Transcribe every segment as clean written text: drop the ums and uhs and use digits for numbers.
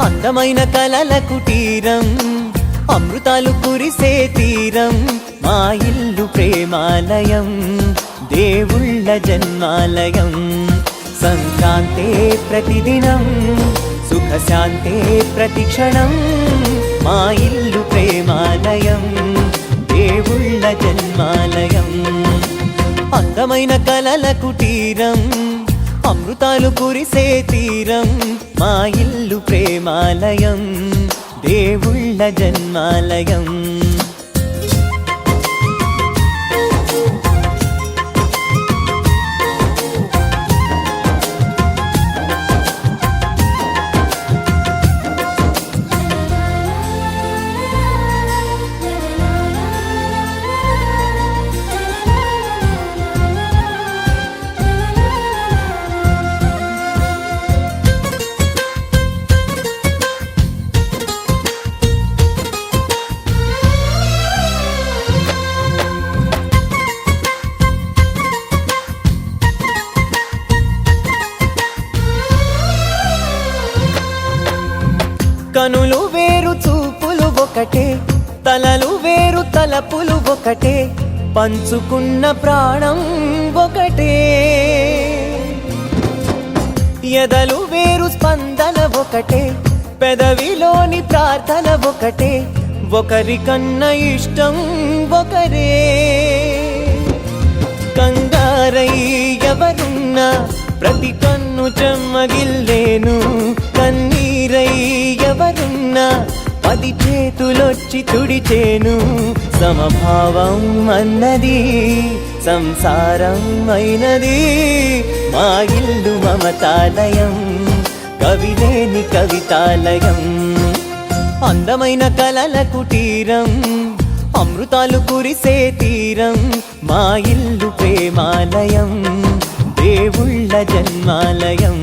అందమైన కలల కుటీరం, అమృతాలు కురిసే తీరం, మా ఇల్లు ప్రేమాలయం, దేవుళ్ళ జన్మాలయం. సంక్రాంతే ప్రతిదినం, సుఖశాంతే ప్రతిక్షణం, మా ఇల్లు ప్రేమాలయం, దేవుళ్ళ జన్మాలయం. అందమైన కలల కుటీరం, అమృతాలు కురిసే తీరం, మా ఇల్లు ప్రేమాలయం, దేవుళ్ళ జన్మాలయం. కనులు వేరు చూపులు ఒకటే, తలలు వేరు తలపులు ఒకటే, పంచుకున్న ప్రాణం ఒకటే. ఎదలు వేరు స్పందన ఒకటే, పెదవిలోని ప్రార్థన ఒకటే, ఒకరికన్నా ఇష్టం ఒకరే. కంగారై ఎవరున్నా ప్రతి కన్ను చెమ్మగిల్లేను, కన్నీరై ఎవరున్నా 10 చేతులొచ్చి తుడిచేను. సమభావం అన్నది సంసారం అయినది, మా ఇల్లు మమతాలయం, కవిలేని కవితాలయం. అందమైన కలల కుటీరం, అమృతాలు కురిసే తీరం, మా ఇల్లు ప్రేమాలయం, దేవుళ్ళ జన్మాలయం.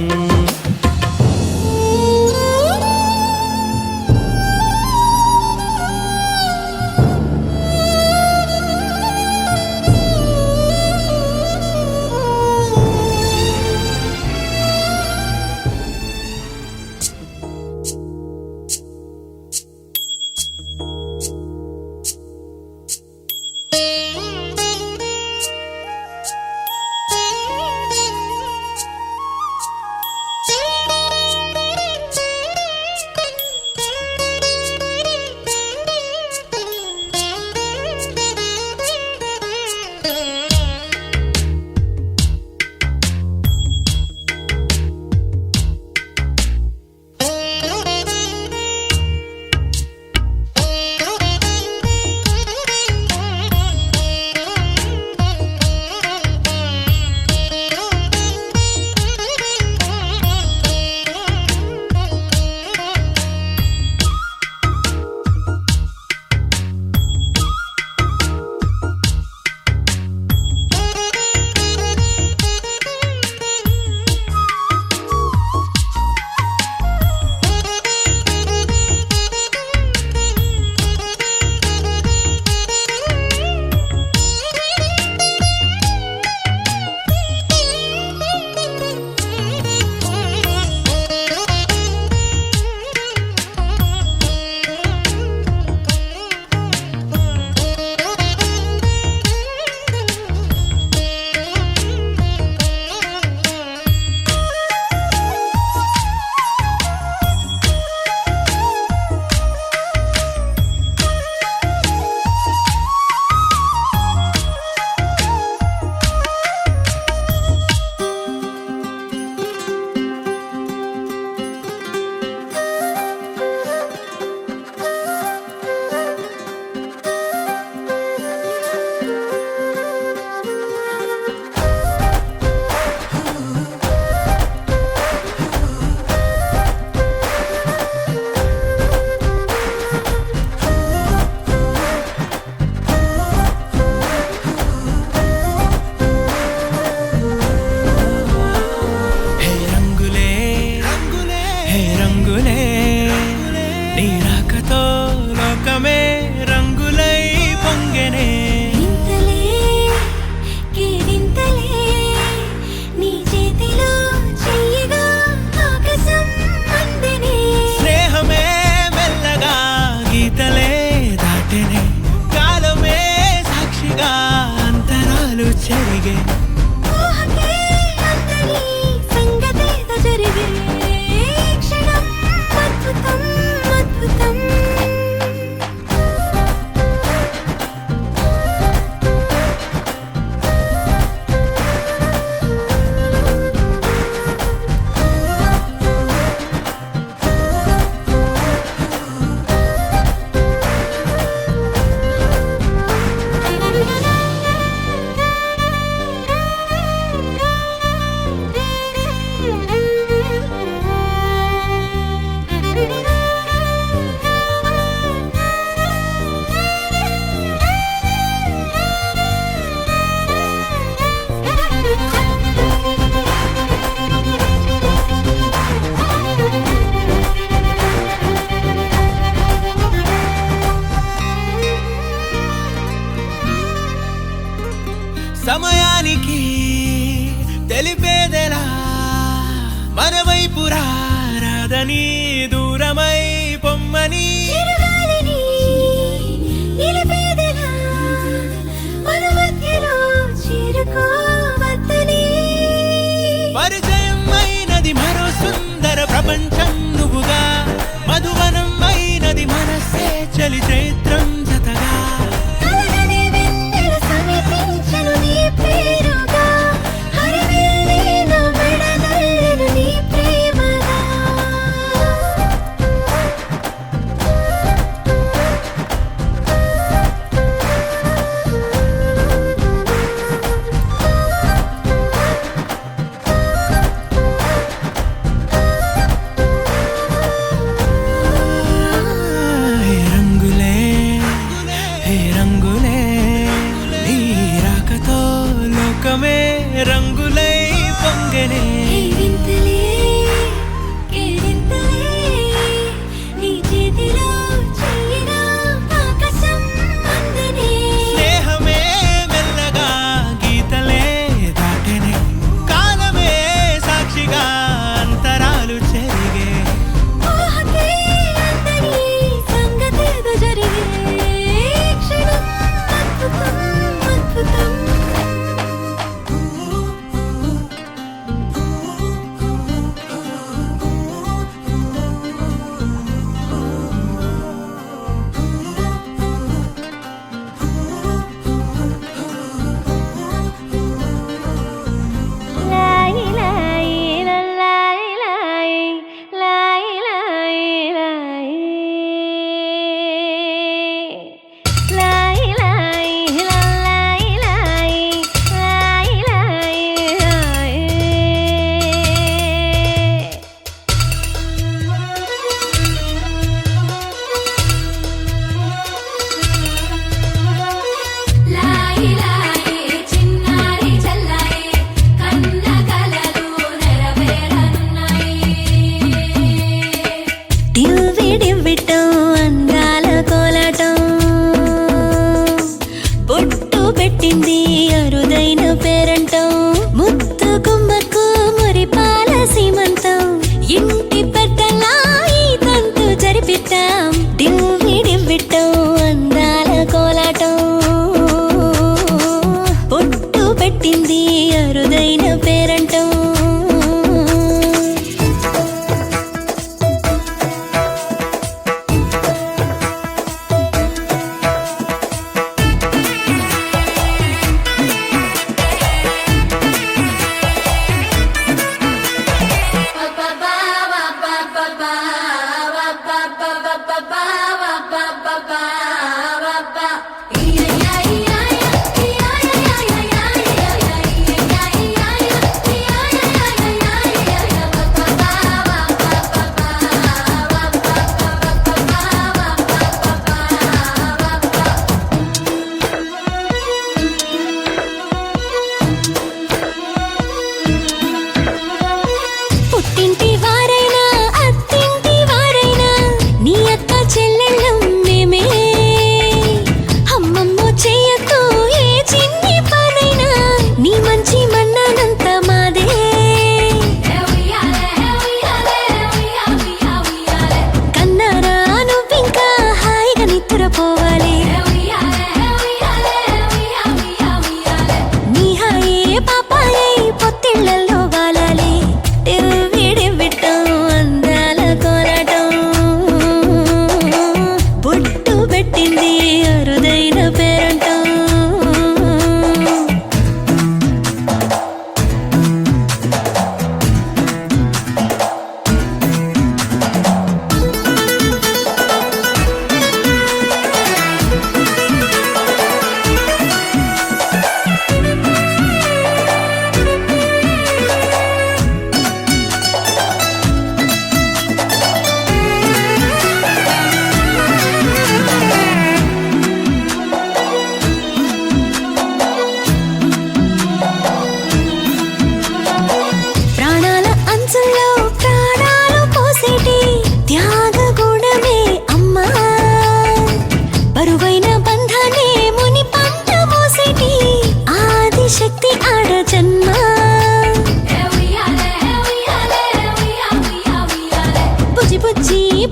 వైపు రాదని దూరమై పొమ్మని చిరుగాలిని నిలిపేదెలా మన మధ్యలో చేరుకోవద్దని పరిచయం అయినది మరో సుందర ప్రపంచం నువ్వుగా మధువనం అయినది మనసే చలి చైత్రం జతగా కలగని వెన్నెల సమీపించను నీ పేరుగా హరివెల్లి నా మెడదల్లెను నీ ప్రేమగా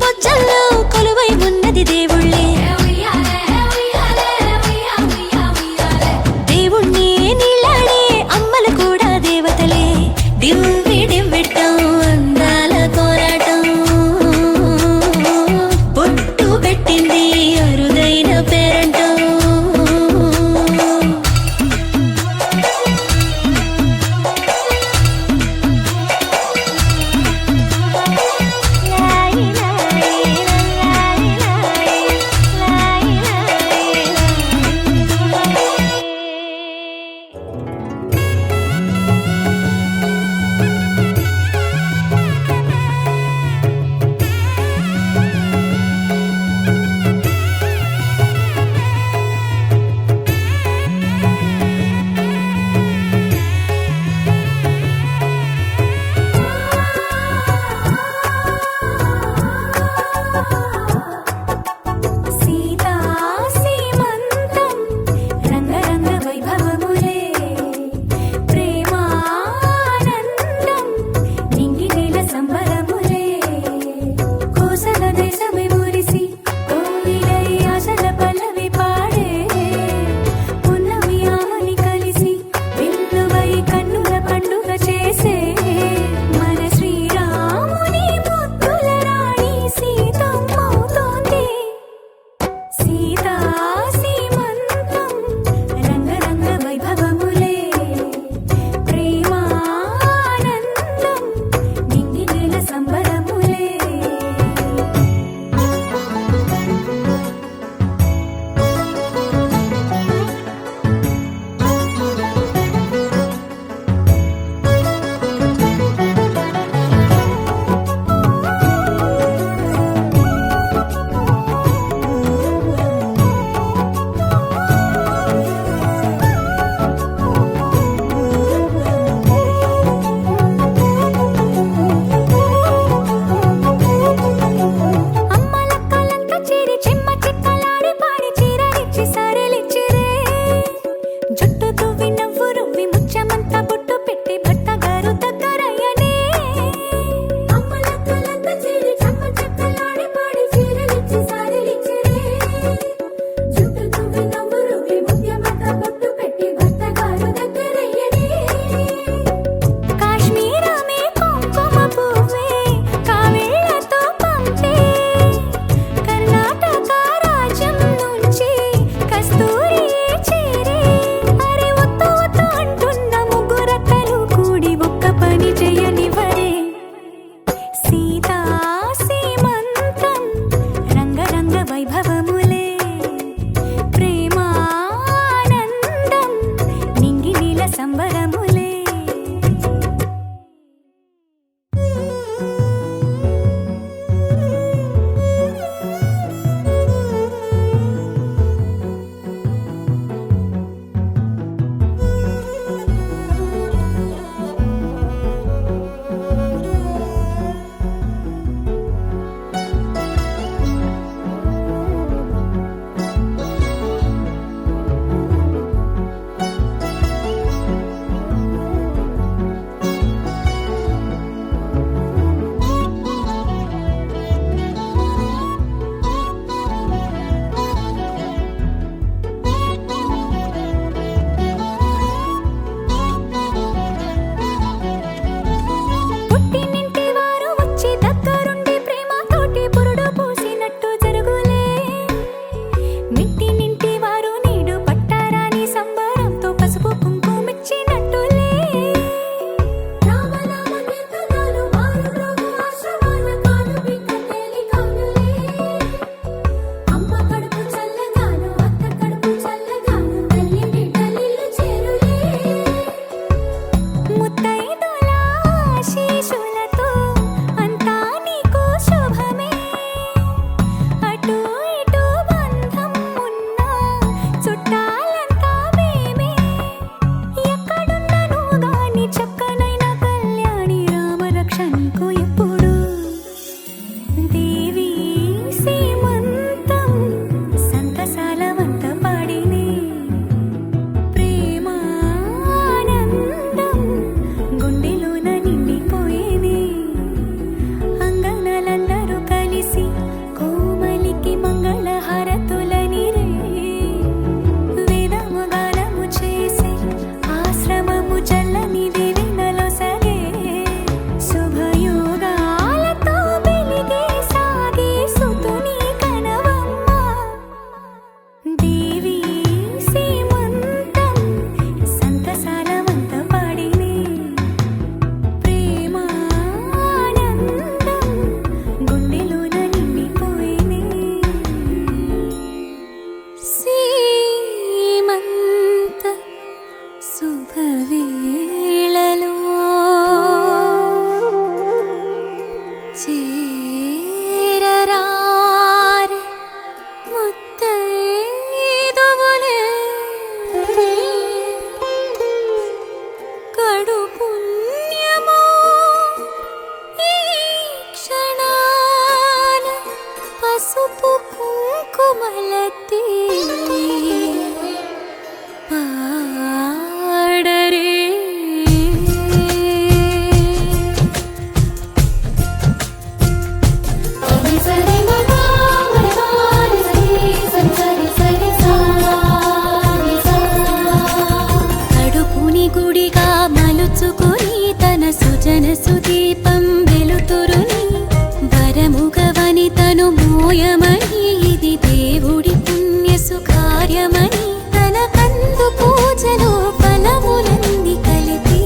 బొజ్జల్లో కొలువై ఉన్నది దేవుళ్ళే దేవుణ్ణి నీళ్ళాడే అమ్మలు కూడా దేవతలే దివ్వి దివ్విట్టం అందాల కోలాటం బొట్టు పెట్టింది అరుదైన పేరంటం సీతా సీమంతం రంగరంగ వైభవములే ప్రేమానందం నింగి నేల సంబరములే కోసల దేశమే మురిసి కోయిలై ఆశల పల్లవి పాడే పున్నమి ఆమని కలిసి విల్లువై కన్నుల పండుగ చేసే మన శ్రీరాముని ముద్దుల రాణి సీతమ్మవుతోంది సీతా సీమంతం రంగరంగ వైభవములే ప్రేమానందం నింగి నేల సంబరములే అమ్మలక్కలంతా చేరి చెమ్మ చెక్కలాడి పాడి చీరలిచ్చి సారెలిచ్చిరే జుట్టు తువ్వి నవ్వు రువ్వి ముచ్చమంతా బొట్టు పెట్టి భర్త గారు దగ్గరయ్యనే అమ్మలక్కలంతా చేరి చెమ్మ చెక్కలాడి పాడి చీరలిచ్చి సారెలిచ్చిరే జుట్టు తువ్వి నవ్వు రువ్వి ముచ్చమంతా బొట్టు పెట్టి భర్త గారు దగ్గరయ్యనే కాశ్మీరమే కుంకుమ పువ్వే కావేళ్లతో పంపే కర్ణాటక రాజ్యం నుంచి కస్తూరి చేరే అరే ఒత్తు ఒత్తు అంటున్న ముగ్గురక్కలు కూడి ఒక్క పని చేయనివ్వరే సీతా సీమంతం రంగరంగ వైభవములే ప్రేమానందం నింగి నీల సంబరములే చేరరారే ముత్తైదువులే కడు పుణ్యమో ఈ క్షణాన పసుపు కుంకుమలతి పాడరే కడుపుని గుడిగా మలుచుకొని తన సుజన సుదీపం వెలుతురుని వరముగవని తను మోయమని ఇది దేవుడి పుణ్య సుకార్యమని తన కందు పూజలో ఫలములన్నీ కలిపి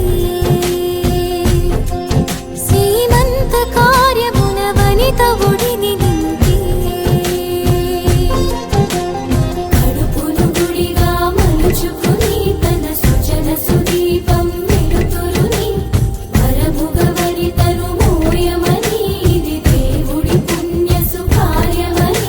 సీమంత కార్యమున వనిత ఒడిని నింపి కడుపును గుడిగా మలుచుకుని తన సుజన సుదీపం వెలుతురుని వరముగవని తను మోయమని ఇది దేవుడి పుణ్య సుకార్యమని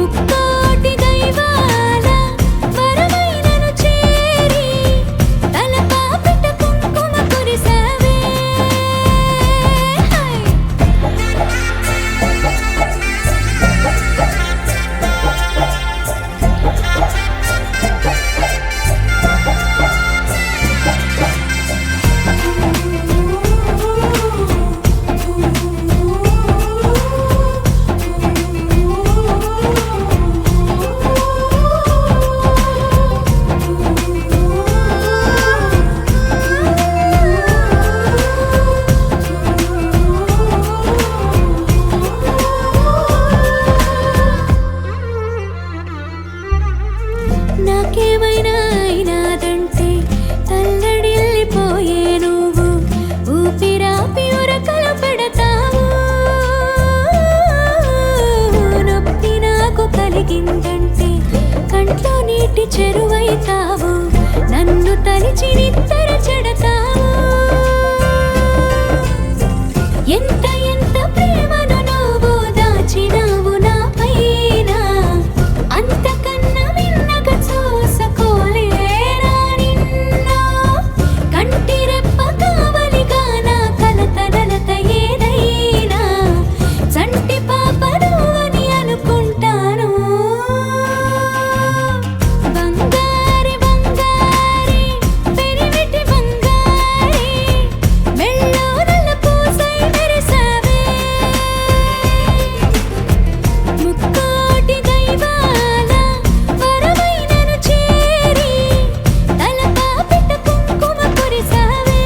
ముక్కోటి దైవాల వరమైనను చేరి తలపాపిట కుంకుమ కురిసావే నాకేమైనా అయినాదంటే తల్లడిల్లిపోయే నువ్వు ఊపిరాపి ఉరకలు పెడతావు నొప్పి నాకు కలిగిందంటే కంట్లో నీటి చెరువైతావు నన్ను తలిచి నిత్తర చెడతావు ఎంత ఎంత ప్రేమను నువ్వు దాచినావు నా పైన అంతకన్నా మిన్నగా చూసుకోలేరా నిన్ను కంటి రెప్ప కావలిగా నా కలత నలత ఏదైనా చంటి పాప నువ్వని అనుకుంటాను బంగారి బంగారి పెరిమిటి బంగారి మెళ్ళో నల్ల పూసై మెరిసావే ముక్కోటి దైవాల వరమైనను చేరి తలపాపిట కుంకుమ కురిసావే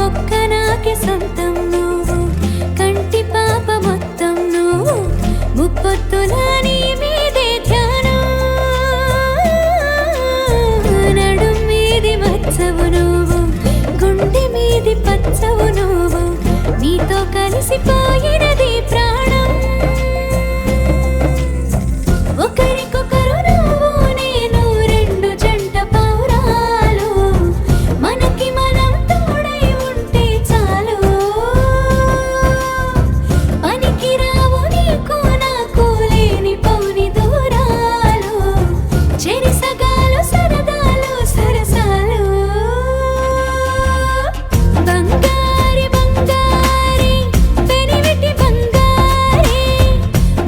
ఒక్క నాకే సొంతం నువ్వు కంటి పాప మొత్తం నువ్వు ముప్పొత్తుల నీ మీదే ధ్యానం నడుం మీది మచ్చవు నువ్వు గుండె మీది పచ్చవు నువ్వు నీతో కలిసిపోయినది ప్రాణం ఒకరికొకరు నువ్వు నేను రెండు జంట పౌరాలు మనకి మనం తోడై ఉంటే చాలు పనికి రావు నీకు నాకు లేని పౌని దూరాలు చెరిసగాలు సరదాలు సరసాలు బంగారి బంగారి పెరిమిటి బంగారి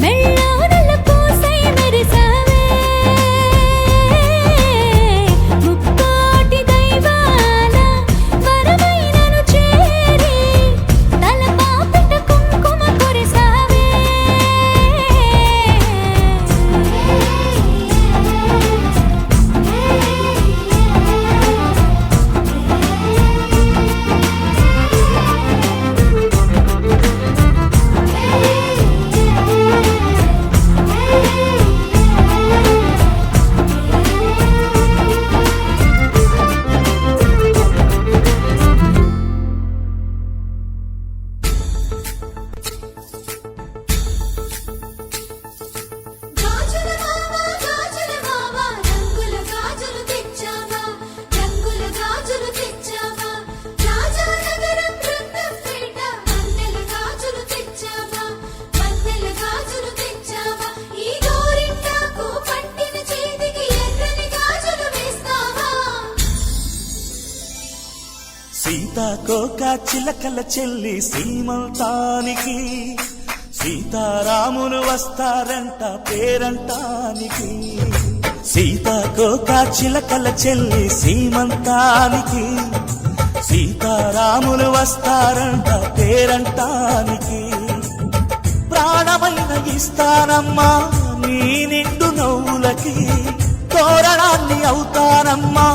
మెళ్ళో నల్ల పూసై మెరిసావే ముక్కోటి దైవాల వరమైనను చేరి తలపాపిట కుంకుమ కురిసావే గాజుల మావా రంగుల గాజులు తెచ్చావా రంగుల గాజులు తెచ్చావా రాజానగరం బృందంపేట వన్నెల గాజులు తెచ్చావా వన్నెల గాజులు తెచ్చావా ఈ గోరింటాకు పట్టిన చేతికి ఎర్రని గాజులు వేస్తావా సీతాకోక చిలకల చెల్లి సీమంతానికి సీతారాములు వస్తారంట పేరంటానికి సీతాకోక చిలకల చెల్లి సీమంతానికి సీతారాములు వస్తారంట పేరంటానికి ప్రాణమైన ఇస్తానమ్మా నీ నిండు నవ్వులకి తోరణాన్ని అవుతానమ్మా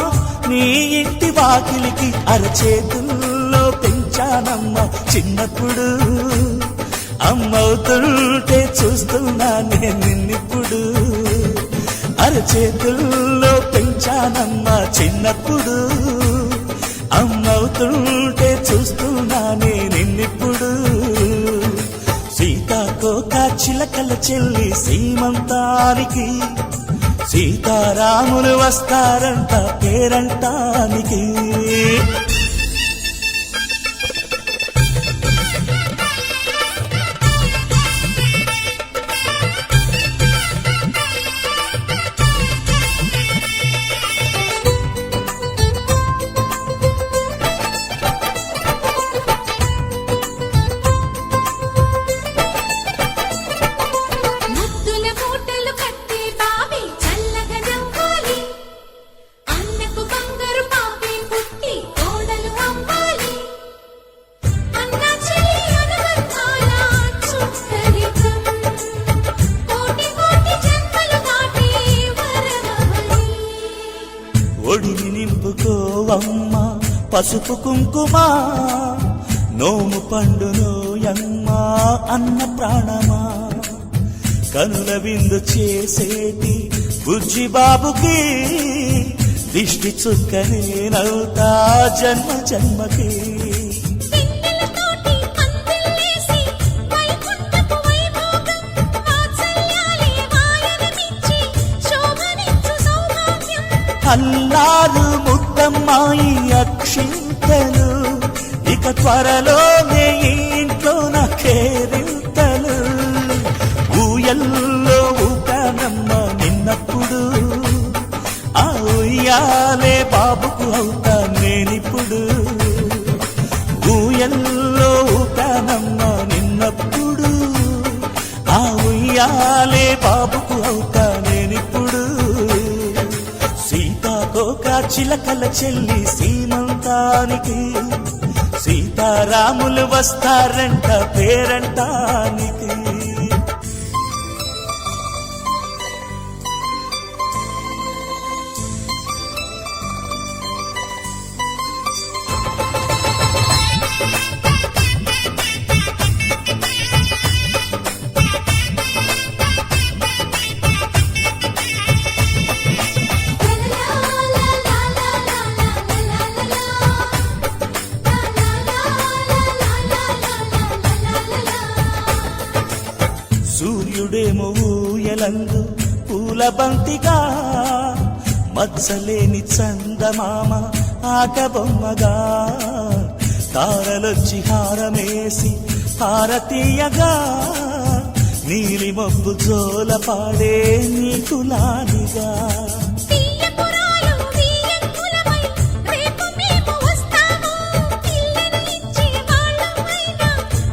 నీ ఇంటి వాకిలికి అరచేతుల్లో పెంచానమ్మా చిన్నప్పుడు అమ్మవుతుంటే చూస్తున్నా నేను నిన్నిప్పుడు అరచేతుల్లో పెంచానమ్మా చిన్నప్పుడు అమ్మవుతుంటే చూస్తున్నానే నిన్నిప్పుడు సీతాకోక చిలకల చెల్లి సీమంతానికి సీతారాములు వస్తారంట పేరంటానికి ముద్దుల మూటలు కట్టి బావి చల్లగా నవ్వాలి అన్నకు బంగారు పాపే పుట్టి కోడలు అవ్వాలి అన్న చెల్లి అనుబంధాల చుట్టరికం కోటి కోటి జన్మలు దాటి వరమవని ఒడిని నింపుకోవమ్మ పసుపు కుంకుమ నోము పండునోయమ్మ అన్న ప్రాణమా కనుల విందు చేసేటి బుజ్జి బాబుకి దిష్టి చుక్కనేనవుతా జన్మ జన్మకి పిన్నెలతోటి పందిళ్ళేసి వైకుంఠపు వైభోగం వాత్సల్యాలే వాయనమిచ్చి శోభనిచ్చు సౌభాగ్యం అల్లారు ముద్దమ్మాయి అక్షింతలు ఇక త్వరలోనే ఈ ఇంట్లో నా కేరింతలు ఊయల్లో ఊకానమ్మ నిన్నప్పుడు ఆ ఉయ్యాలే బాబుకు అవుతా నేనిప్పుడు ఊయల్లో ఊకానమ్మ నిన్నప్పుడు ఆ ఉయ్యాలే బాబుకు అవుతా నేనిప్పుడు సీతాకోక చిలకల చెల్లి సీమంతానికి సీతారాములు వస్తారంట పేరంటానికి సూర్యుడేమో ఊయలందు పూల బంతిగా మత్సలేని చందమామ ఆటబొమ్మగా తారలొచ్చి హారమేసి హారతీయగా నీలి మబ్బు జోల పాడే నీకులానిగా తీయపురాలు తీయంకులమై రేపు మేము వస్తాము పిల్లను ఇచ్చి వాళ్ళమైనా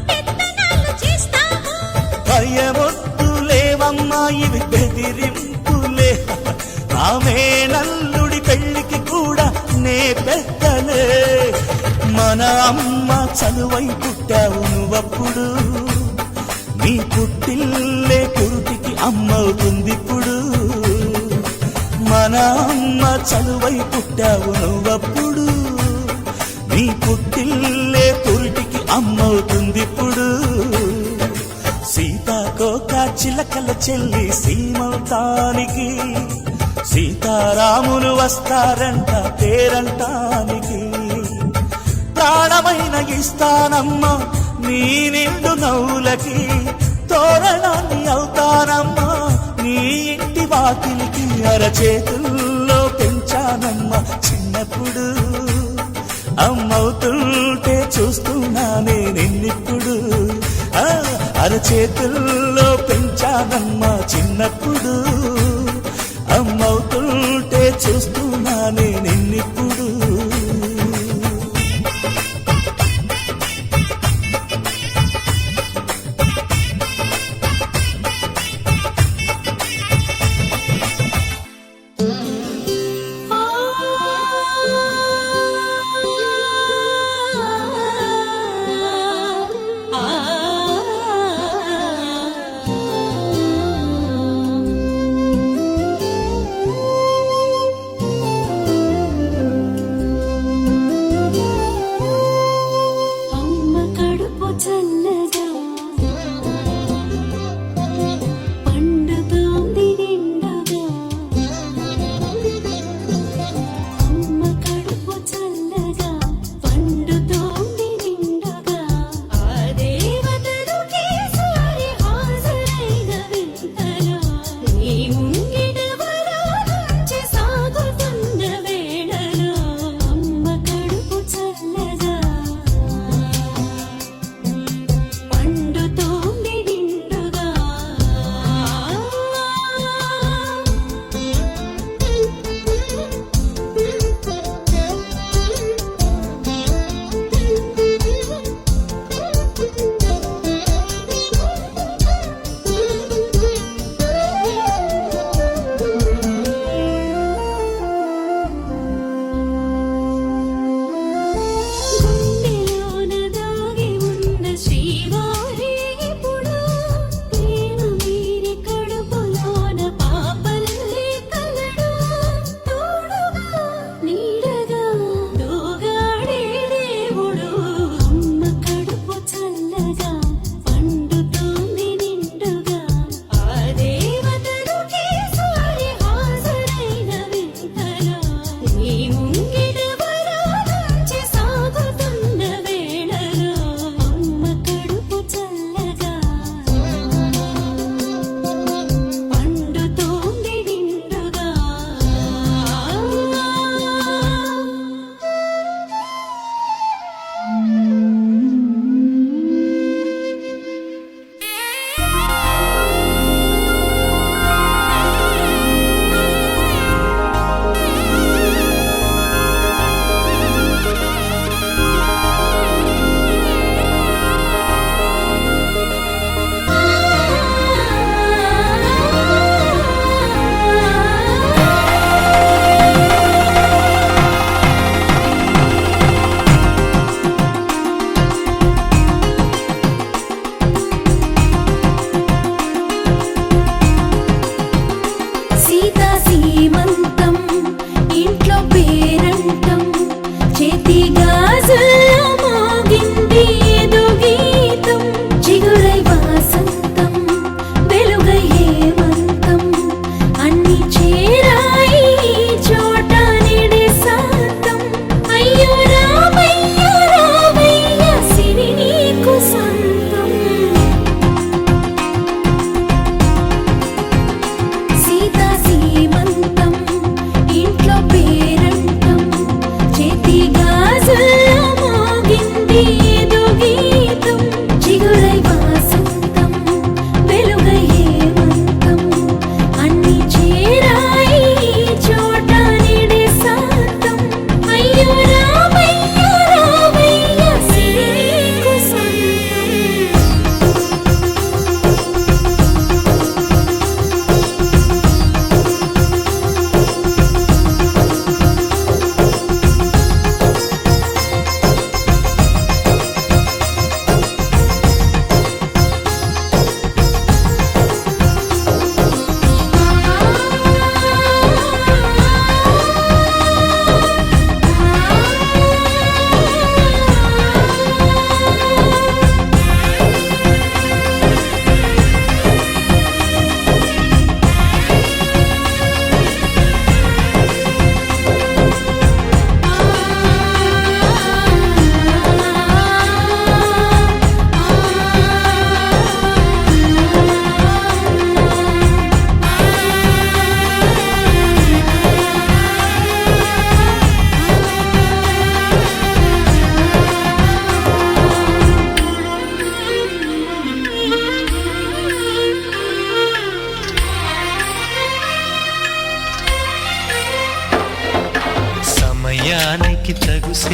పెత్తనాలు చేస్తాము భయమొద్దులేవమ్మా ఇవి బెదిరింపులే ఆమె నల్లుడి పెళ్లికి కూడా నే పెద్దలే మన అమ్మ చలువై పుట్టావు నువ్వప్పుడు నీ పుట్టిల్లే పురుటికి అమ్మవుతుందిప్పుడు మన అమ్మ చలువై పుట్టావు నువ్వప్పుడు నీ పుట్టిల్లే పురుటికి అమ్మవుతుందిప్పుడు సీతాకోక చిలకల చెల్లి సీమంతానికి సీతారాములు వస్తారంట పేరంటానికి ప్రాణమైన ఇస్తానమ్మా నీ నిండు నవ్వులకి తోరణాన్ని అవుతానమ్మా నీ ఇంటి వాకిలికి అరచేతుల్లో పెంచానమ్మా చిన్నప్పుడు అమ్మవుతుంటే చూస్తున్నానే నిన్నిప్పుడు అరచేతుల్లో పెంచానమ్మా చిన్నప్పుడు అమ్మవుతుంటే చూస్తున్నానే నిన్నిప్పుడు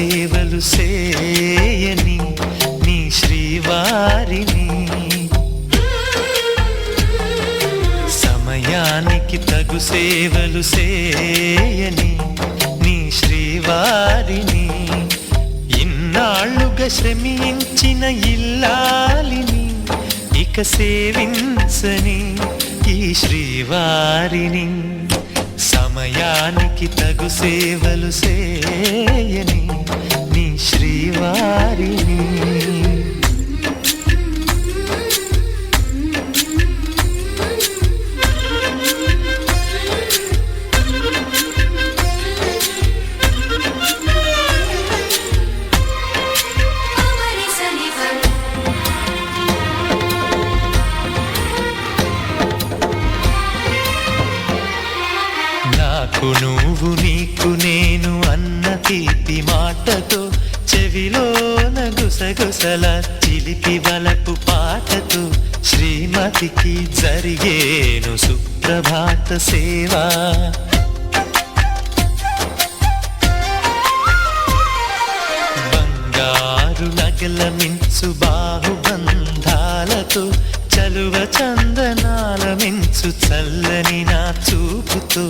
సేవలు సేయని నీ శ్రీవారిని సమయానికి తగు సేవలు సేయని నీ శ్రీవారిని ఇన్నాళ్ళుగా శ్రమించిన ఇల్లాలిని ఇక సేవించని ఈ శ్రీవారిని సమయానికి తగు సేవలు సేయని నీ శ్రీవారిని నాకు నువ్వు నీకు నేను అన్న తీపి మాటతో చెవిలోన గుసగుసల చిలిపి వలపు పాటతో శ్రీమతికి జరిగేను సుప్రభాత సేవా బంగారు నగల మించు బాహుబంధాలతో చలువ చందనాల మించు చల్లని నా చూపుతో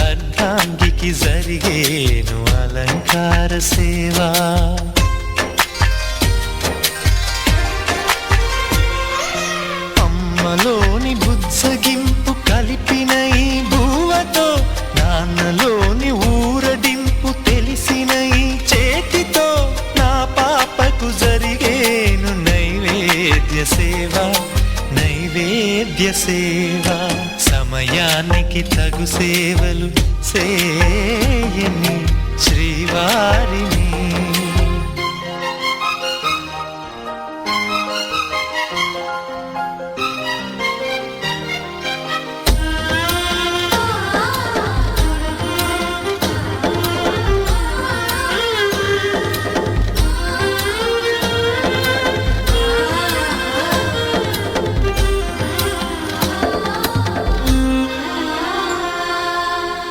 అర్ధాంగికి జరిగేను అలంకార సేవా అమ్మలోని బుజ్జగింపు కలిపిన ఈ భూవతో నాన్నలోని ఊరడింపు తెలిసిన ఈ చేతితో నా పాపకు జరిగేను నైవేద్య సేవా నైవేద్య సేవా సమయానికి తగు సేవలు సేయని శ్రీవారిని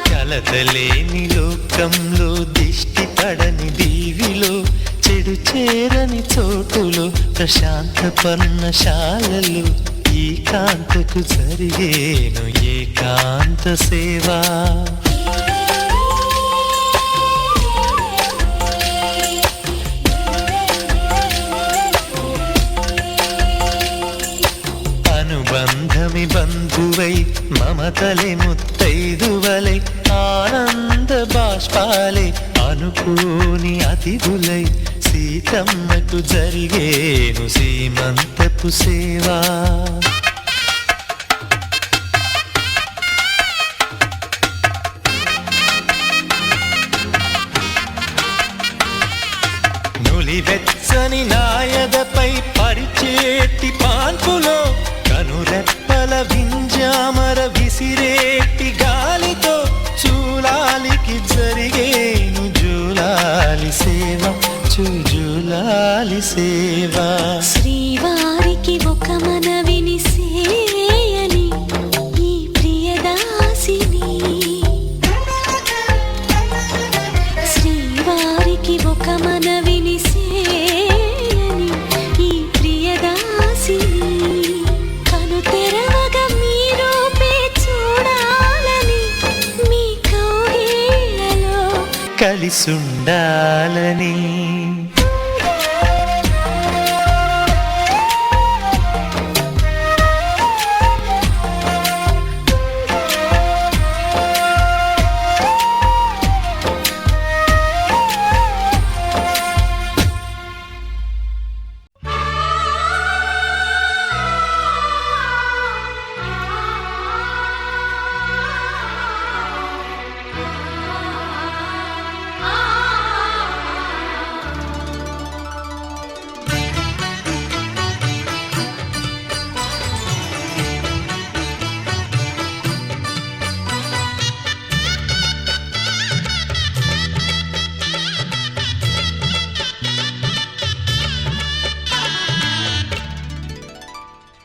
కలతలేని లోకంలో దిష్టి పడని దీవిలో చెడు చేరని చోటులో ప్రశాంత పర్ణశాలలో ఈ కాంతకు జరిగేను ఏకాంత సేవా అనుబంధమి బంధువై మమతలే ముత్తైదువలై ఆనంద బాష్పాలే అనుకోని అతిథులై సీతమ్మకు జరిగేను సీమంతపు సేవా నులివెచ్చని నాయదపై పరిచేటి పాన్పులో కనురెప్పల వింజామర విసిరేటి గాలితో చూలాలికి జరిగేను జూలాలి సేవ జూలాలి సేవ శ్రీవారికి ఒక మనవిని సేయని ఈ ప్రియదాసిని శ్రీవారికి ఒక మనవిని సేయని ఈ ప్రియదాసిని కను తెరవగా మీ రూపే చూడాలని మీ కౌగిళ్ళలో కలిసుండాలని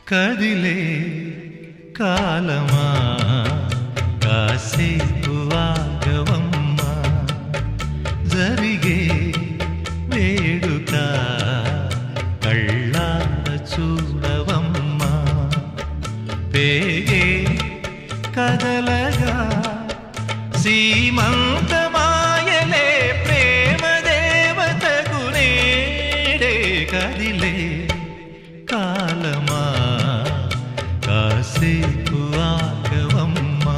కదిలే కాలమా కాసేపు ఆగవమ్మా జరిగే కదిలే కాలమా కాసేపు ఆగవమ్మా.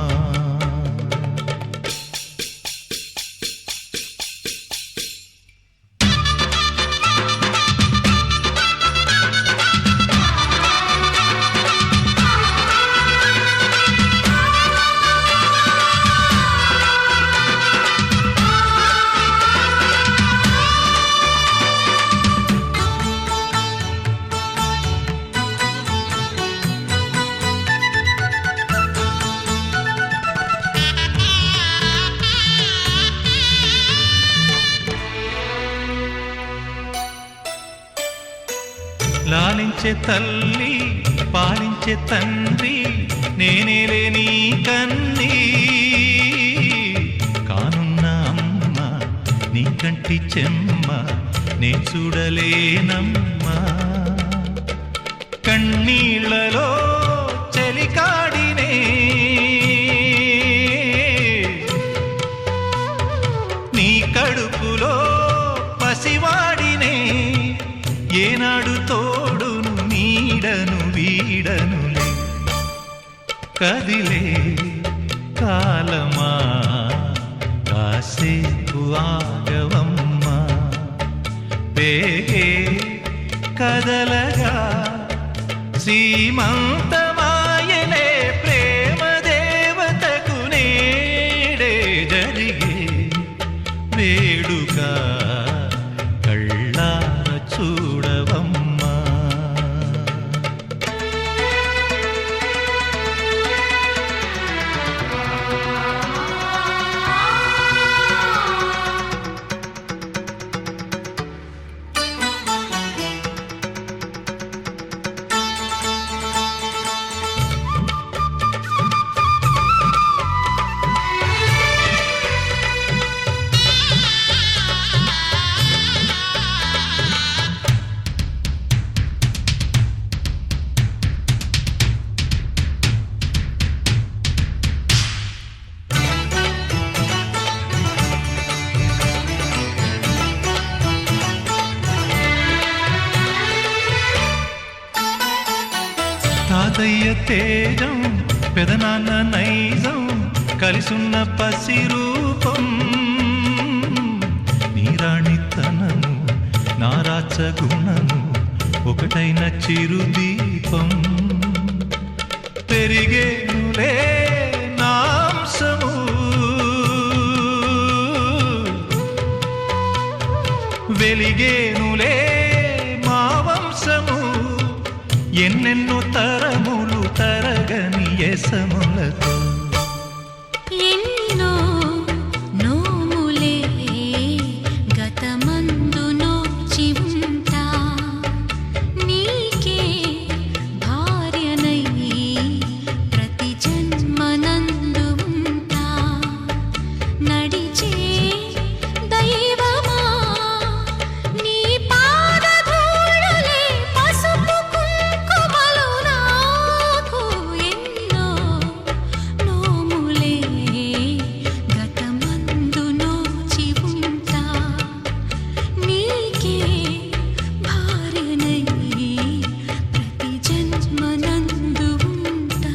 లాలించే తల్లి పాలించే తండ్రి నేనేలే నీ కన్నీ. కానున్న అమ్మ నీ కంటి చెమ్మ నే చూడలేనమ్మా. కన్నీళ్లలో చెలికాడినే నీ కడుపులో పసివాడినే. ఏనాడు తోడును నీడను వీడనులే కదిలే కాలమా కాసేపు ఆగవమ్మా. వేగే కదలగా సీమంతమాయనే ప్రేమ దేవతకు నేడే జరిగే వేడుక కళ్ళార చూడవమ్మా. తాతయ్య తేజం పెదనాన్న నైజం కలిసున్న పసి రూపం. నీరాణితనము నారాచ గుణము ఒకటైన చిరుదీపం. పెరిగేనులే నాంసము వెలిగేనులే మా వంశము. ఎన్నెన్నో తరములు తరగని యసములతో ఎన్నో నోములే గతమందు నోచి ఉంటా. నీకే భార్యనై ప్రతి జన్మనందు ఉంటా. నడిచే దైవమా నీ పాదధూళులే పసుపు కుంకుమలు నాకు. ఎన్నో నోములే గతమందు నోచి ఉంటా. నీకే భార్యనై ప్రతి జన్మనందు ఉంటా.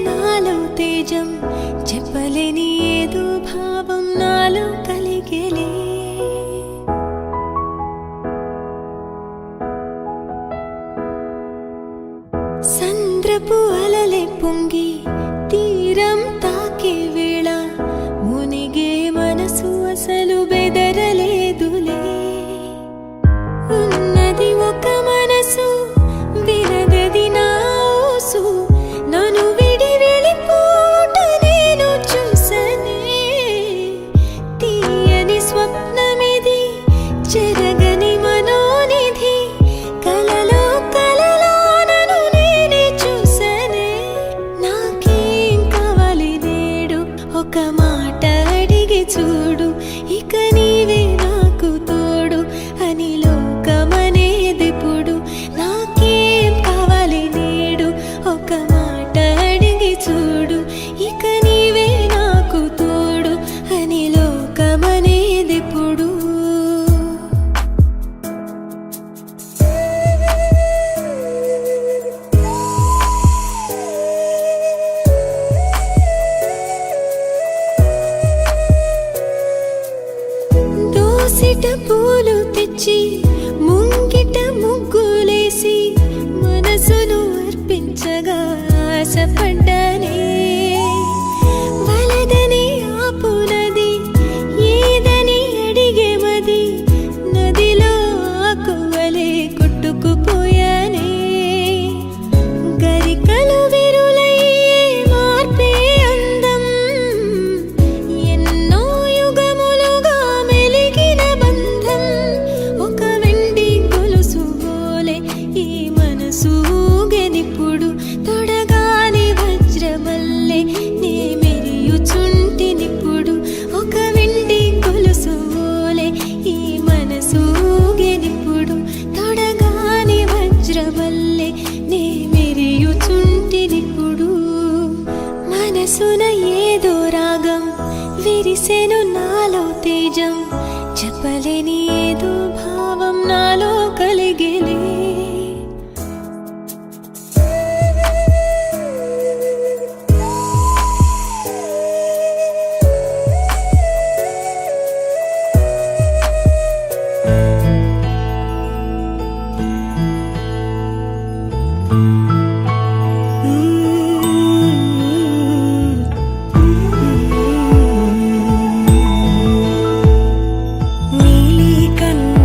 నాలో తేజం చెప్పలేని ఏదో భావం నాలో కలిగేలే సంద్రపు అలలే పొంగి తీరం తాకే వేళ మునిగే మనసు అసలు బెదరలేదులే ఉన్నది ఒక మనసు వినదది నా ఊసు నన్ను విడి వెళ్ళిపోట నేను చూసనే తీయని స్వప్నమిది చెరగని మనోనిధి కలలో కలలో నన్ను నేనే చూసనే నాకేం కావాలి నేడు ఒక మాట అడిగి చూడు ఇక నీవే నాకు తోడు అని లోకమనేదిప్పుడు నాకేం కావాలి నేడు ఒక మాట అడిగి చూడు ఇక నీవే నాకు తోడు అని లోకమనేదిప్పుడు దోసిట పూలు తెచ్చి ముంగిట ముగ్గులేసి మనసును అర్పించగా ఆశపడ్డానే వలదని ఆపునది ఏదని అడిగే మది నదిలో ఆకువలే కొట్టుకుపోయానే గరికలు విరులయ్యే మార్పే అందం ఎన్నో యుగములుగా మెలిగిన బంధం ఒక వెండి గొలుసు బోలే ఈ మనసు ఊగెనిప్పుడు తొడగాని వజ్రమల్లె నే మెరియుచుంటినిప్పుడు ఒక వెండి గొలుసు బోలే ఈ మనసు ఊగెనిప్పుడు తొడగాని వజ్రమల్లె నే మెరియుచుంటినిప్పుడు మనసున ఏదో రాగం విరిసెను నాలో తేజం చెప్పలేని ఏదో భావం నాలో కలిగేలే నీలి కన్ను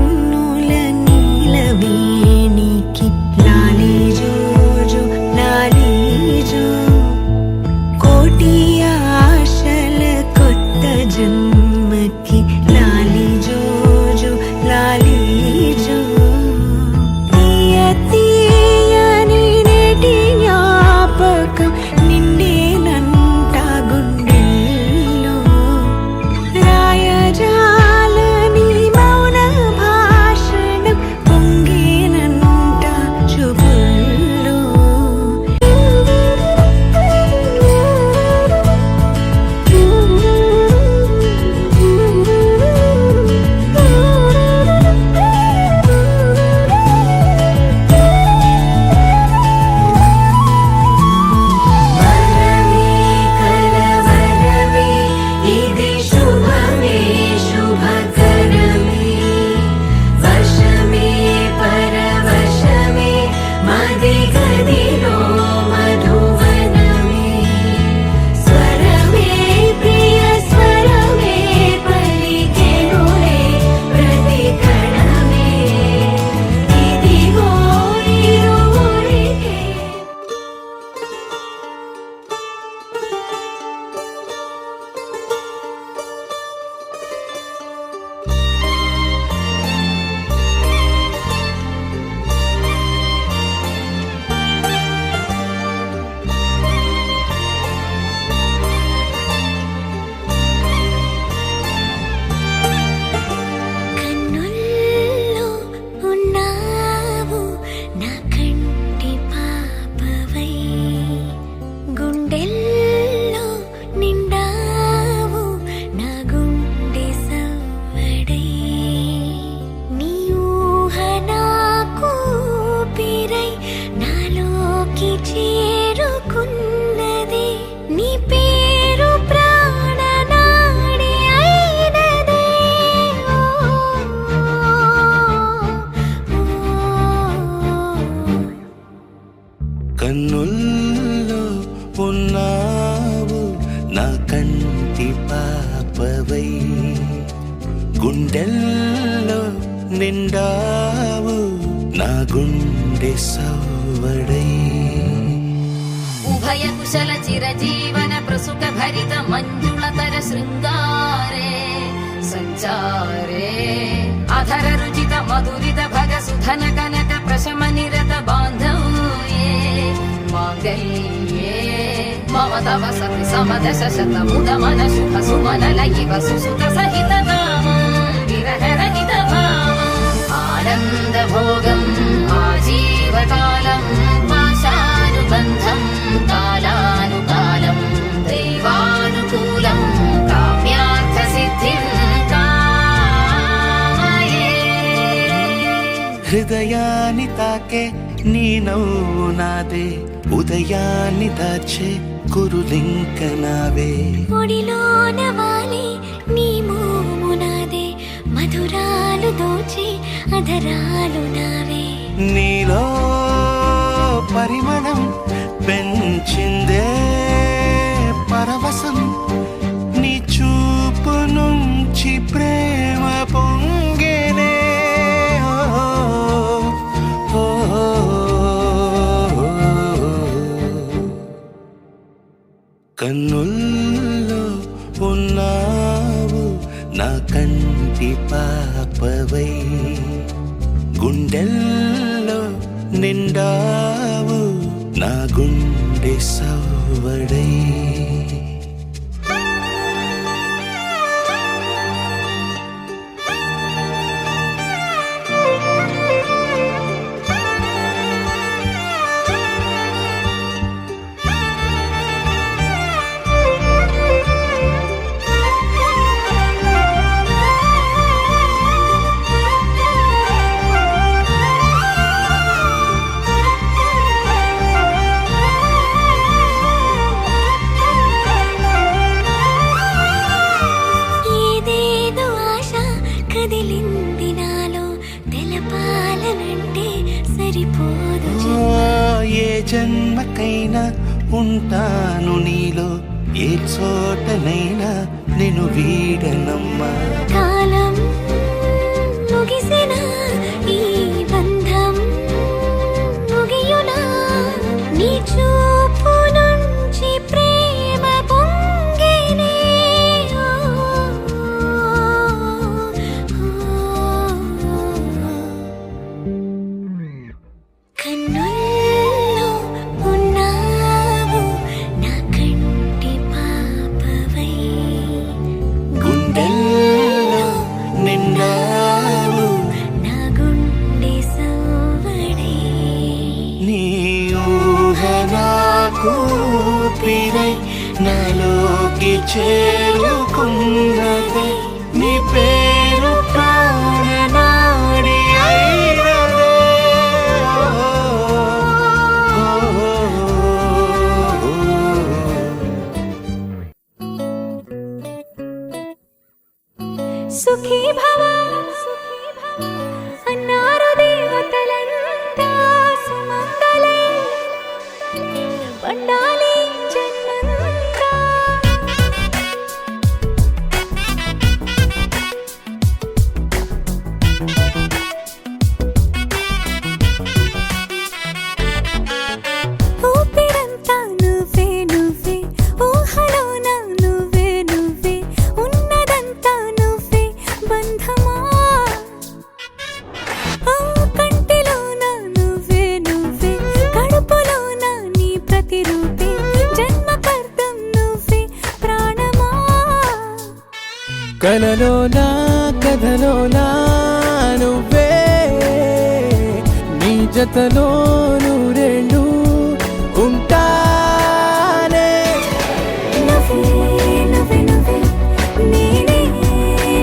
గుండెల్లో నిండావు నా గుండె సవ్వడై ఉభయ కుశల చిరజీవన ప్రసుక భరిత మంజుళతర శృంగారే సంచారే అధర రుచిత మధురిత భగ సుధన కనక ప్రశమ నిరత బాంధవ్యే మాంగళ్యే మమ తవ సతి సమదశ శత ముద మన శుభ సుమన లయివ సుసుత సహిత విరహ రహిత ఆనంద భోగం ఆజీవకాలం పాశానుబంధం కాలానుకాలం దైవానుకూలం కామ్యార్థ సిద్ధిం కామయే. హృదయాన్ని తాకే నీ నవ్వు నాదే ఉదయాన్ని దాచే కురులింక నావే ఒడిలోన వాలి నీ మోము నాదే మధురాలు దోచి అధరాలు నావే నీలో పరిమళం పెంచిందే పరవశం నీ చూపు నుంచి ప్రేమ పొంగేనే ఓ, ఓ, ఓ. కన్నుల్లో ఉన్నావు నా కంటి పాపవై గుండెల్లో నిండావు నా గుండె సవ్వడై ఏదేదో ఆశ కదిలింది నాలో తెలపాలనంటే సరిపోదు ఏ జన్మకైనా ఉంటాను నీలో ఏ చోటనైనా నేను వీడనమ్మా కాలం ముగిసిన ఈ బంధం ముగియునా నీ చూపు నుంచి ప్రేమ పొంగేనే కన్నుల్లో ఉన్నావు నా కంటి పాపవై గుండెల్లో నిండావు నా గుండె సవ్వడే నీ ఊహ నాకు పిరై నాలోకి చేరుకున్నదే నీ పేరు ప్రాణనాడి అయినదే సుఖీ భవ అన్నారు దేవతలంతా సుమంగళే పండాలి జన్మంతా ఊపిరంతా నువ్వే నువ్వే ఊహలోన నువ్వే నువ్వే ఉన్నదంతా నువ్వే బంధమా ఆ కంటిలోన నువ్వే నువ్వే కడుపులోన నీ ప్రతిరూపే జన్మకర్తం నువ్వే ప్రాణమా కలలోనా కథలోనా నువ్వే నీ జతలో నూరేళ్ళు ఉంటానే నువ్వే నువ్వే నువ్వే నేనే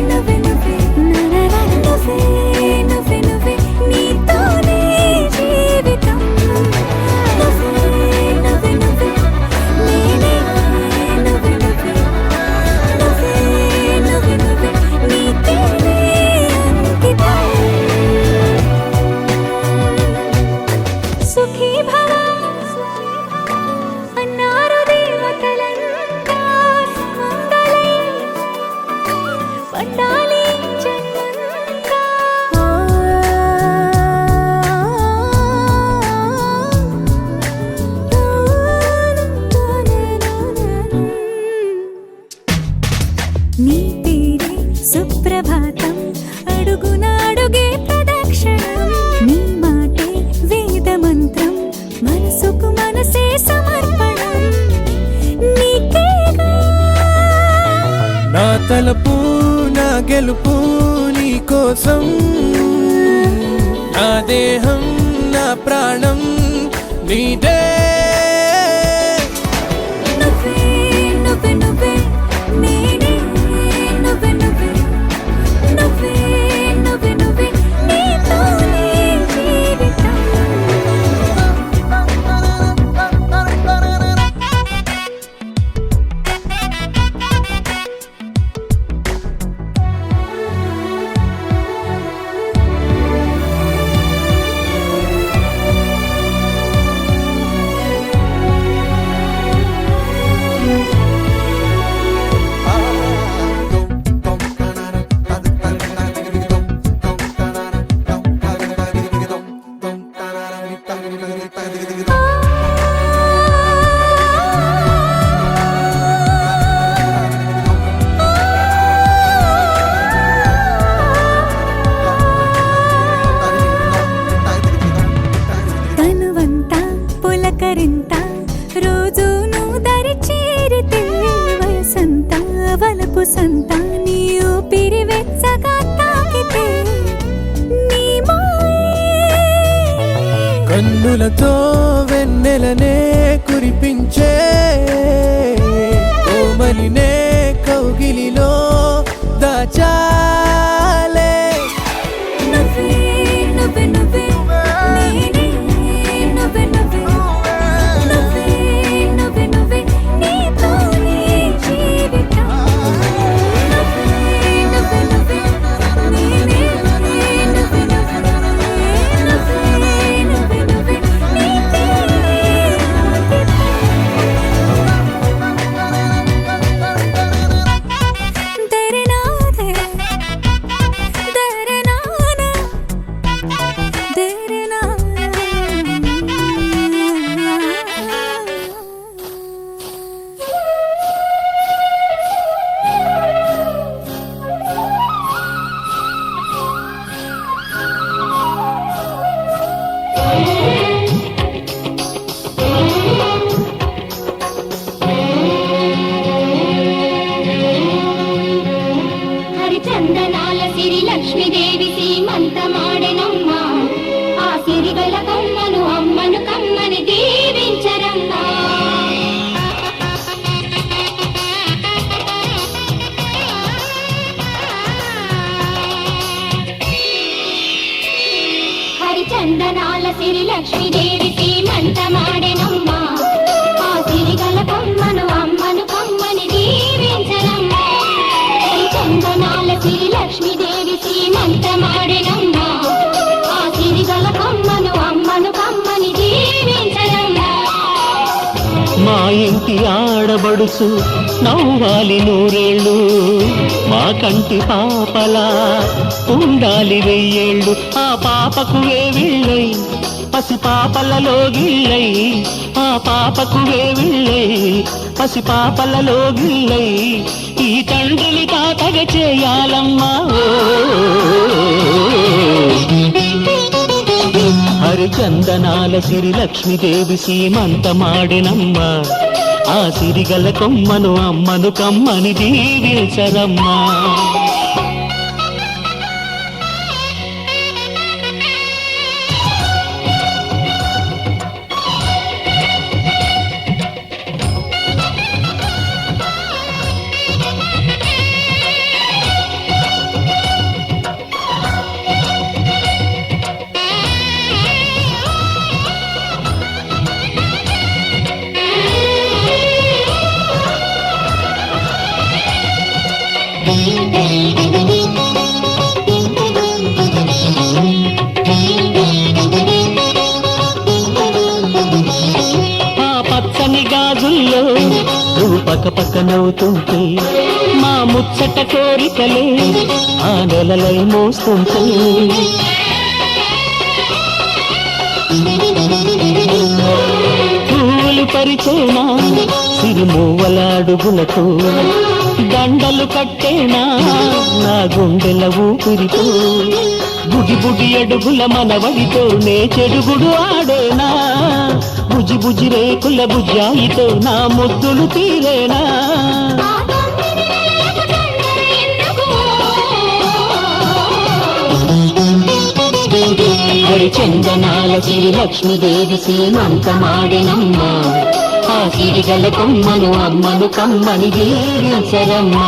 నువ్వే నువ్వే నరర నువ్వే నువ్వే నువ్వే నీతోనే జీవితం నువ్వే నువ్వే నువ్వే నేనే నువ్వే నువ్వే నువ్వే నువ్వే నువ్వే నీతోనే అంకితం సుఖీ భవ నీ పేరే సుప్రభాతం అడుగున అడుగే ప్రదక్షిణం నీ మాటే వేద మంత్రం మనసుకు మనసే సమర్పణం నీకేగా నా తలపు నా గెలుపు నీ కోసం నా దేహం నా ప్రాణం నీదే నువ్వే నువ్వే నువ్వే నేనే నువ్వే నువ్వే నువ్వే నువ్వే నువ్వే నీతోనే జీవితం తనువంతా పులకరింత రోజు నువ్వు దరి చేరితే వయసంతా వలపు సంత నీ ఊపిరి వెచ్చగా తాకితే నీ మాయే కన్నులతో వెన్నెలనే కురిపించే కోమలినే కౌగిలిలో దాచాలే నువ్వే నువ్వే నువ్వే నేనే నువ్వే నువ్వే నువ్వే నువ్వే నువ్వే నీతోనే జీవితం నువ్వే నువ్వే నువ్వే నేనే నువ్వే నువ్వే నువ్వే నువ్వే నీకే దరనాదే దరనానా హరిచందనాల సిరి లక్ష్మీదేవి సీమంతమాడెనమ్మ ఆ సిరిగల కమ్మను అమ్మను కమ్మని దీవించరమ్మా హరిచందనాల సిరి లక్ష్మీదేవి సీమంతమాడెనమ్మ ఆ సిరిగల కమ్మను అమ్మను కమ్మని దీవించరమ్మా చందనాల సిరి లక్ష్మీదేవి సీమంతమాడెనమ్మ ఆ సిరిగల కమ్మను అమ్మను కమ్మని దీవించరమ్మా మా ఇంటి ఆడబడుచు నవ్వాలి నూరేళ్ళు మా కంటి పాపలా ఉండాలి వెయ్యేళ్ళు ఆ పాపకు వేవిళ్ళై పసి పాపలలో గిళ్ళై ఆ పాపకు వేవిళ్ళై పసి పాపలలో గిళ్ళై ఈ తండ్రిని తాతగ చేయాలమ్మా హరిచందనాల సిరి లక్ష్మీదేవి సీమంతమాడెనమ్మ ఆ సిరిగల కొమ్మను అమ్మను కమ్మని దీవించరమ్మా నువ్వు పక్క పక్క నవ్వుతుంటే మా ముచ్చట కోరికలే ఆ నెలలై మోస్తుంటే పూలు పరిచేనా సిరిమూవలాడుగులకు దండలు కట్టేనా నా గుండెల ఊపిరితో బుడి బుడి అడుగుల మనవడితో నే చెడుగుడు ఆడేనా బుజి బుజి రేకుల బుజ్జాయితో నా ముద్దులు తీరేనా ఆ తొమ్మిది నెలలకు తొందర ఎందుకు? హరిచందనాల శ్రీ లక్ష్మీదేవి సీమంతమాడినమ్మా ఆ సిరిగల కొమ్మను అమ్మను కమ్మని దీవించరమ్మా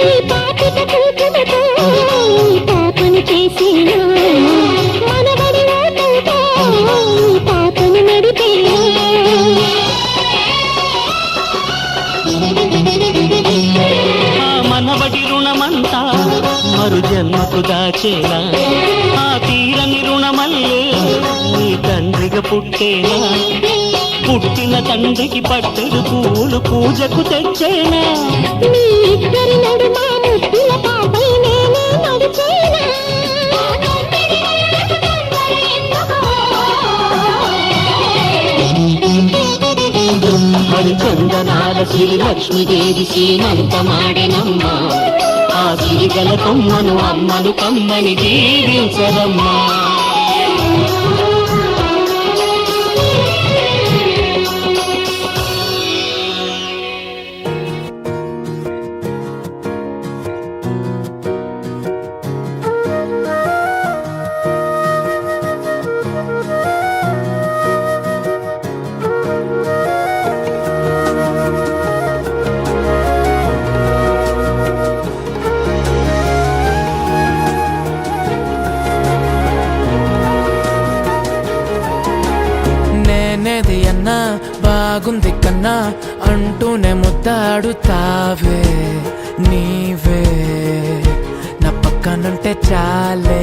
ఈ పాపిట కూతురుతో ఈ పాపను చేసినా మనబడి ఓటంతో ఈ పాపను నడిపేనా ఆ మనవడి రుణమంతా మరు జన్మకు దాచేనా ఆ తీరని రుణమల్లే నీ తండ్రిగా పుట్టేనా పుట్టిన తండ్రికి పట్టెడు పూలు పూజకు తెచ్చేనా మీ ఇద్దరి నడుమ ముద్దుల పాపై నేనే నడిచేనా ఆ తొమ్మిది నెలలకు తొందర ఎందుకు? హరిచందనాల శ్రీ లక్ష్మీదేవి సీమంతమాడినమ్మా ఆ సిరిగల కొమ్మను అమ్మను కమ్మని దీవించరమ్మా నేనేది అన్నా బాగుంది కన్నా అంటూనే ముద్దాడుతావే నీవే నా పక్కనుంటే చాలే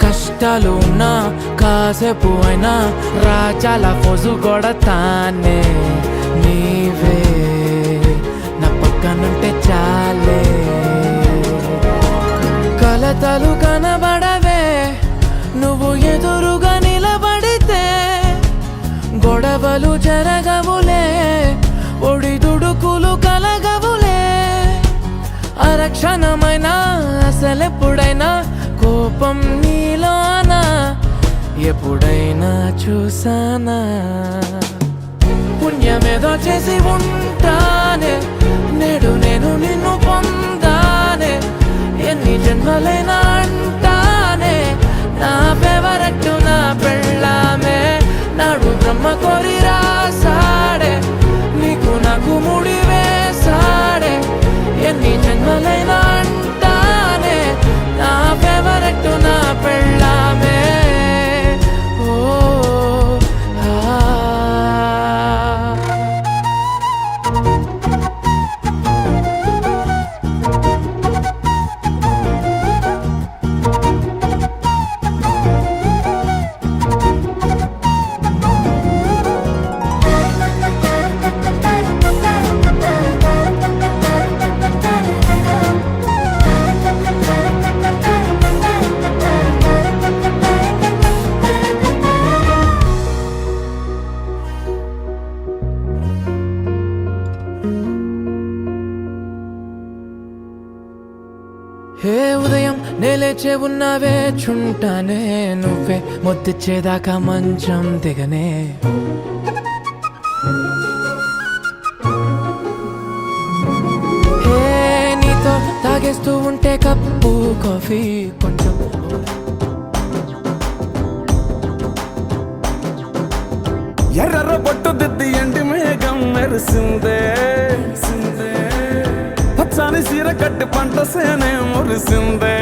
కష్టాలు ఉన్నా కాసేపు అయినా రాజాల ఫోజు కొడతానే నీవే నా పక్కనుంటే చాలే కలతలు కనబడవే నువ్వు ఎదురుగా నిలబడితే గొడవలు జరగవులే ఒడిదుడుకులు కలగవులే అరక్షణమైన అసలెప్పుడైనా కోపం నీలోనా ఎప్పుడైనా చూసానా పుణ్యమేదో చేసి ఉంటానే నేడు నేను నిన్ను పొందానే ఎన్ని జన్మలైనా అంటానే నా ఫేవరెట్ నా పెళ్ళామే నాడు బ్రహ్మ కోరి రాసాడే నీకు నాకు ముడి వేసాడే ఎన్ని జన్మలైనా అంటానే నా ఫేవరెట్ నా పెళ్ళామే ఓ ఆ హే ఉదయం నేలేచే ఉన్నావే చుంటానే నువ్వే మొత్తిచ్చేదాకా మంచం దిగనే హే నీతో తాగేస్తూ ఉంటే కప్పు కాఫీ కొంచెం ఎర్ర బొట్టు దిద్ది ఎండి మేఘం మెరిసిందే పచ్చాని సీర కట్టి పంట సేనే మురిసిందే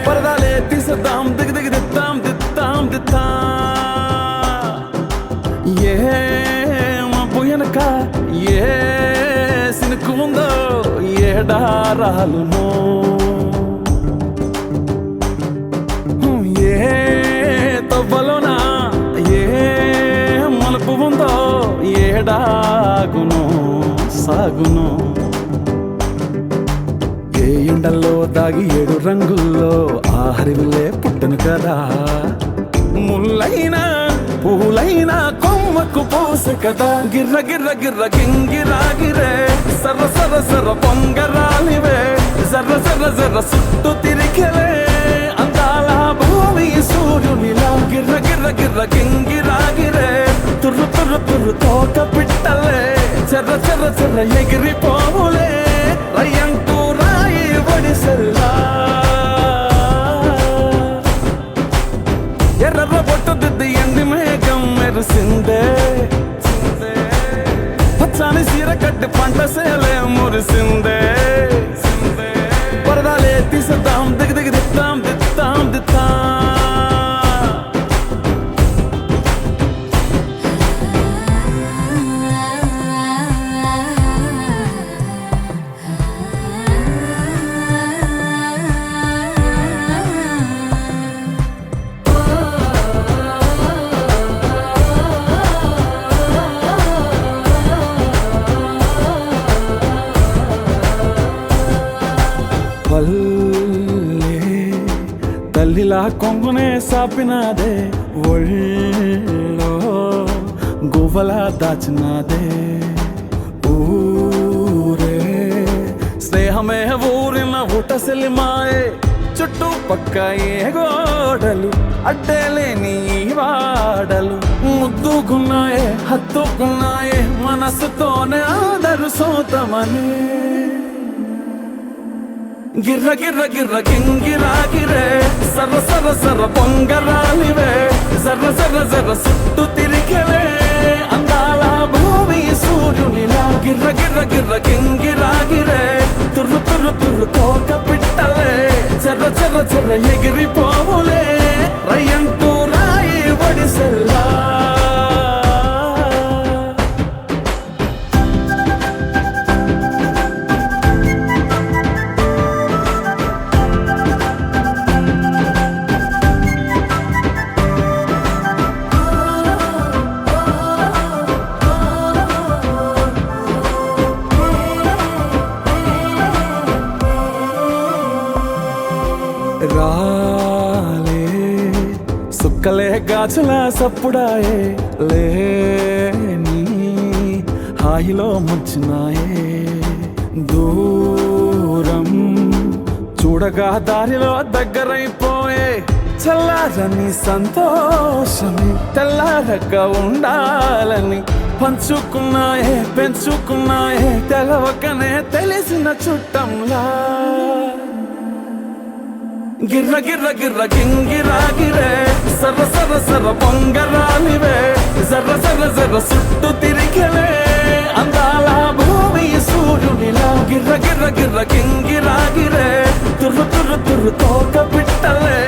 పరదాలే తీసేద్దాం దిగి దిగి దిద్దాం దిత్తా ఏ మబ్బు వెనక ఏ సినుకు ఉందో ఏడారాలునో ఏ తవ్వలోన ఏ మలుపు ఉందో ఏడాగునో సాగునో ఏ ఎండల్లో దాగి 7 రంగుల్లో ఆహరివిలే పుట్టను కదా ముల్లైనా పూలైనా కొమ్మకు పోసె కదా గిర్ర గిర్ర గిర్ర గింగిరాగిరే సర్ర సర్ర సర్ర పొంగరాలివే జర్ర జర్ర జర్ర సుట్టు తిరిగలే అందాల భూమి సూర్యునిలా గిర్ర గిర్ర గిర్ర గింగిరాగిరే తుర్రు తుర్రు తుర్రు తోట పిట్టలే చెర్ర చెర్ర చెర్ర ఎగిరిపోవులే రయ్యంటూ రాయి ఒడిసెల్లా ఎర్ర బొట్టు దిద్ది ఎండి మేఘం మెరిసిందే పచ్చాని సీర కట్టి పంట సేలే మురిసిందే పరదాలే తీసేద్దాం దిగి దిగి దిత్తాం దిత్తాం దిత్తాం పల్లె తల్లిలా కొంగునే సాపినాదే ఒళ్ళో గువ్వలా దాచినాదే ఊరే స్నేహమే ఊరిన ఊటసెలిమాయే చుట్టూ పక్క ఏ గోడలు అడ్డేలేని వాడలు ముద్దుకున్నాయే హత్తుకున్నాయే మనసుతోనే ఆదరు సోతమని గిర్ర గిర్ర గిర్ర గింగిరాగిరే సర్ర సర్ర సర్ర పొంగరాలివే జర్ర జర్ర జర్ర సుట్టు తిరిగలే అందాల భూమి సూర్యునిలా గిర్ర గిర్ర గిర్ర గింగిరాగిరే తుర్రు తుర్రు తుర్రు తోక పిట్టలే చెర్ర చెర్ర చెర్ర ఎగిరిపోవులే రయ్యంటూ రాయి ఒడిసెల్లా రాలే సుక్కలే గాచుల సప్పుడాయే లేని హాయిలో ముంచినాయే దూరం చూడగా దారిలో దగ్గరైపోయే చల్లారని సంతోషమే తెల్లారక ఉండాలని పంచుకున్నాయే పెంచుకున్నాయే తెలవకనే తెలిసిన చుట్టంలా గిర్ర గిర్ర గిర్ర గింగిరాగిరే సర్ర సర్ర సర్ర పొంగరాలివే జర్ర జర్ర జర్ర సుట్టు తిరిగలే అందాల భూమి సూర్యునిలా గిర్ర గిర్ర గిర్ర గింగిరాగిరే తుర్రు తుర్రు తుర్రు తోక పిట్టలే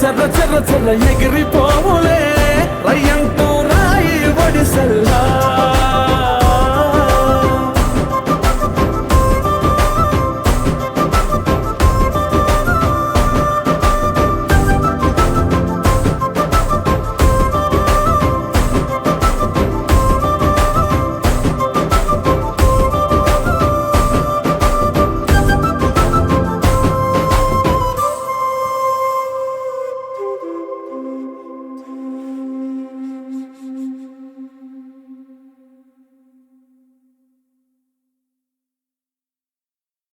చెర్ర చెర్ర చెర్ర ఎగిరిపోవులే